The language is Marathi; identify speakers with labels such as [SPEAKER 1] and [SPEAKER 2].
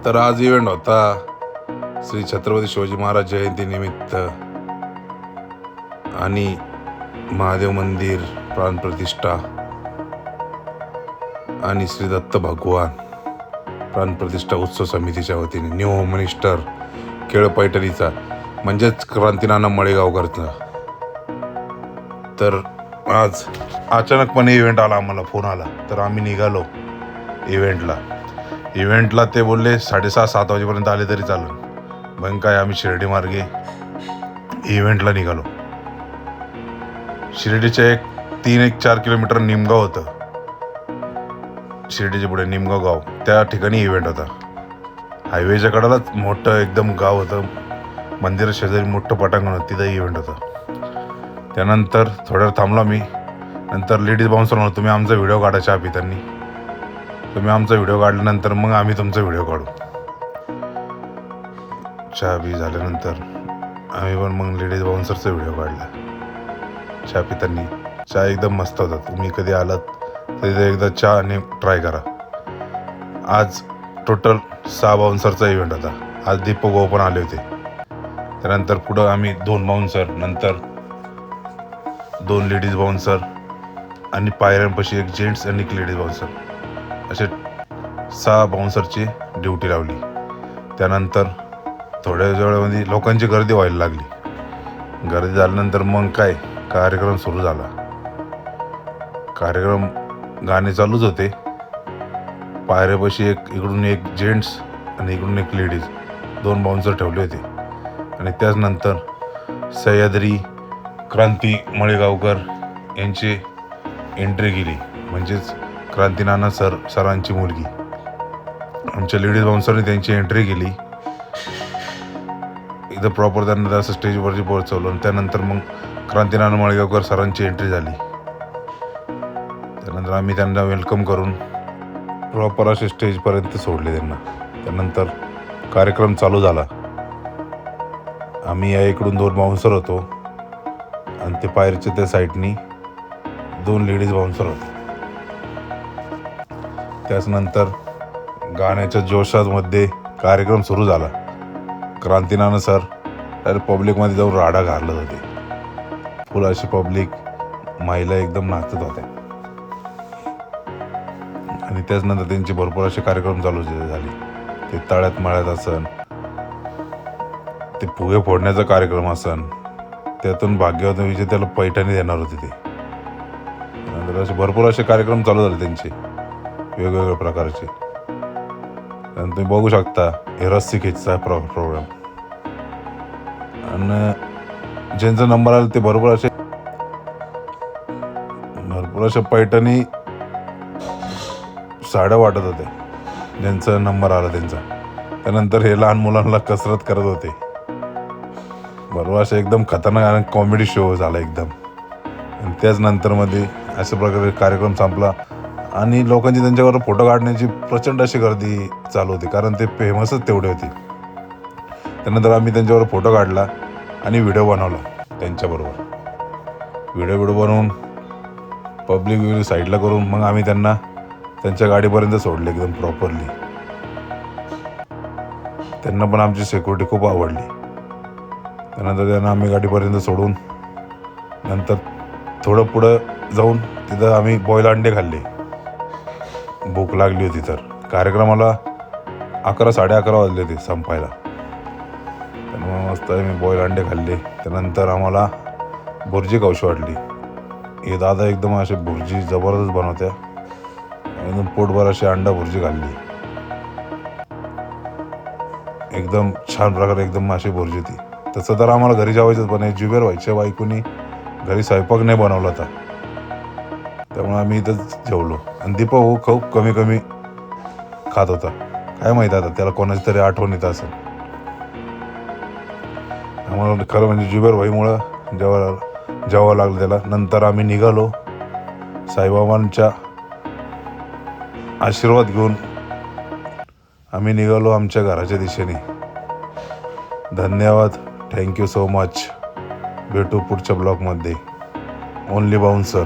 [SPEAKER 1] तर आज इव्हेंट होता श्री छत्रपती शिवाजी महाराज जयंती निमित्त आणि महादेव मंदिर प्राणप्रतिष्ठा आणि श्री दत्त भगवान प्राणप्रतिष्ठा उत्सव समितीच्या वतीने न्यू होम मिनिस्टर केळ पैठणीचा म्हणजेच क्रांतीनाना मळेगावकरचा. तर आज अचानकपणे इव्हेंट आला, आम्हाला फोन आला, तर आम्ही निघालो इव्हेंटला. ते बोलले 6:30-7 वाजेपर्यंत आले तरी चालेल. मग काय आम्ही शिर्डी मार्गे इव्हेंटला निघालो. शिर्डीचे 3-4 किलोमीटर निमगाव होतं. शिर्डीच्या पुढे निमगाव गाव, त्या ठिकाणी इव्हेंट होता. हायवेच्या कडेलाच मोठं एकदम गाव होतं. मंदिरा शेजारी मोठं पटांगण होतं, तिथं इव्हेंट होता. त्यानंतर थोड्या थांबलो मी. नंतर लेडीज बाउन्सर म्हणून तुम्ही आमचा व्हिडिओ काढा चहा पितानी. तुम्ही आमचा व्हिडिओ काढल्यानंतर मग आम्ही तुमचा व्हिडिओ काढू. चहा पी झाल्यानंतर आम्ही पण मग लेडीज बाउन्सरचा व्हिडिओ काढला चहा पितानी. चहा एकदम मस्त होता. तुम्ही कधी आलात तर एकदा चहा आणि ट्राय करा. आज टोटल 6 बाउन्सरचा इव्हेंट होता. आज दीपक भाऊ पण आले होते. त्यानंतर पुढं आम्ही 2 बाउन्सर, नंतर 2 लेडीज बाउन्सर आणि पायऱ्यांपाशी एक जेंट्स आणि एक लेडीज बाउन्सर, असे 6 बाउन्सरची ड्युटी लावली. त्यानंतर थोड्या वेळामध्ये लोकांची गर्दी व्हायला लागली. गर्दी झाल्यानंतर मग काय कार्यक्रम सुरू झाला. कार्यक्रम गाणे चालूच होते. पायऱ्यापाशी इकडून एक जेंट्स आणि इकडून एक लेडीज 2 बाउन्सर ठेवले होते. आणि त्याचनंतर सह्याद्री क्रांती मळेगावकर यांची एंट्री केली, म्हणजेच क्रांतीनाना सरांची मुलगी. आमच्या लेडीज बाउन्सरने त्यांची एंट्री केली. इथं प्रॉपर त्यांना असं स्टेजवरती पोहोचवलं. आणि त्यानंतर मग क्रांतीनाना मळेगावकर सरांची एंट्री झाली. त्यानंतर आम्ही त्यांना वेलकम करून प्रॉपर असे स्टेजपर्यंत सोडले त्यांना. त्यानंतर कार्यक्रम चालू झाला. आम्ही या इकडून 2 बाउन्सर होतो आणि ते पायरीच्या त्या साईडनी 2 लेडीज बाउन्सर होते. त्याचनंतर गाण्याच्या जोशामध्ये कार्यक्रम सुरू झाला. क्रांतीनाना सर डायरेक्ट पब्लिकमध्ये जाऊन राडा घालत होते. फुल अशी पब्लिक, महिला एकदम नाचत होत्या. आणि त्याचनंतर त्यांचे भरपूर असे कार्यक्रम चालू झाले. ते तळ्यात मळ्यात असन, ते फुगे फोडण्याचा कार्यक्रम असन, त्यातून भाग्यवंत विजेत्याला पैठणी देणार होते ते. त्यानंतर असे भरपूर असे कार्यक्रम चालू झाले त्यांचे वेगवेगळ्या प्रकारचे. आणि तुम्ही बघू शकता हे रस्सी खेचचा प्रोग्राम. आणि ज्यांचा नंबर आला ते भरपूर असे पैठणी साड्या वाटत होते ज्यांचा नंबर आला त्यांचा. त्यानंतर हे लहान मुलांना कसरत करत होते. बरोबर असे एकदम खतरनाक आणि कॉमेडी शो झाला एकदम. आणि त्याच नंतर मध्ये अशा प्रकारे कार्यक्रम संपला. आणि लोकांची त्यांच्यावर फोटो काढण्याची प्रचंड अशी गर्दी चालू होती, कारण ते फेमसच तेवढे होते. त्यानंतर आम्ही त्यांच्यावर फोटो काढला आणि व्हिडिओ बनवला त्यांच्याबरोबर. व्हिडिओ बनवून पब्लिक साईडला करून मग आम्ही त्यांना त्यांच्या गाडीपर्यंत सोडले एकदम प्रॉपरली. त्यांना पण आमची सिक्युरिटी खूप आवडली. त्यानंतर त्यांना आम्ही गाडीपर्यंत सोडून नंतर थोडं पुढं जाऊन तिथं आम्ही बॉईल अंडे खाल्ले. भूक लागली होती तर. कार्यक्रमाला 11-11:30 वाजले ते संपायला. त्यामुळे मस्त आम्ही बॉईल अंडे खाल्ले. त्यानंतर आम्हाला भुर्जी खाऊशी वाटली. हे दादा एकदम असे भुर्जी जबरदस्त बनवत्या. एकदम पोटभर अशी अंडा भुर्जी खाल्ली. एकदम छान प्रकारे एकदम अशी भुर्जी होती. तसं तर आम्हाला घरी जेवायचं, पण जुबेर व्हायच्या बायकोनी घरी स्वयंपाक नाही बनवला होता, त्यामुळे आम्ही इथंच जेवलो. आणि दीपक भाऊ खूप कमी खात होता. काय माहीत आता त्याला कोणाची तरी आठवण येत असेल. आम्हाला खरं म्हणजे जुबेर भाईमुळं जेवावं लागलं त्याला. नंतर आम्ही निघालो साईबाबांच्या आशीर्वाद घेऊन. आम्ही निघालो आमच्या घराच्या दिशेने. धन्यवाद. Thank you so much. भेटू पुढच्या ब्लॉगमध्ये. Only bouncer.